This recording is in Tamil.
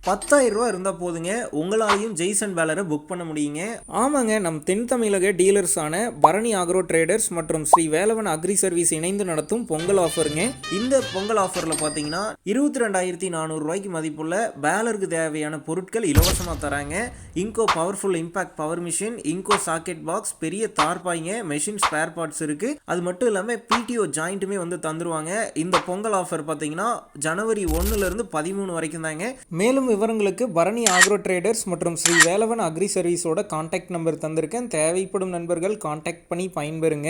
10,000 ரூபா இருந்தால் போதுங்க, உங்களாலையும் ஜெய்சன் பேலரை புக் பண்ண முடியுங்க. ஆமாங்க, நம் தென் தமிழக டீலர்ஸான பரணி ஆக்ரோ ட்ரேடர்ஸ் மற்றும் ஸ்ரீ வேலவன் அக்ரி சர்வீஸ் இணைந்து நடத்தும் பொங்கல் ஆஃபருங்க. இந்த பொங்கல் ஆஃபரில் பார்த்தீங்கன்னா 22,400 ரூபாய்க்கு மதிப்புள்ள பேலருக்கு தேவையான பொருட்கள் இலவசமாக தராங்க. Inco powerful impact power machine, Inco socket box, பெரிய தார்பாய்ங்க, மெஷின் ஸ்பேர் பார்ட்ஸ் இருக்குது. அது மட்டும் இல்லாமல் பிடிஓ ஜாயிண்ட்டுமே வந்து தந்துருவாங்க. இந்த பொங்கல் ஆஃபர் பார்த்தீங்கன்னா ஜனவரி 1லேருந்து 13 வரைக்கும் தாங்க. மேலும் விவரங்களுக்கு பரணி ஆக்ரோ ட்ரேடர்ஸ் மற்றும் ஸ்ரீ வேலவன் அக்ரி சர்வீஸோட கான்டாக்ட் நம்பர் தந்திருக்கேன். தேவைப்படும் நண்பர்கள் கான்டாக்ட் பண்ணி பயன்பெறுங்க.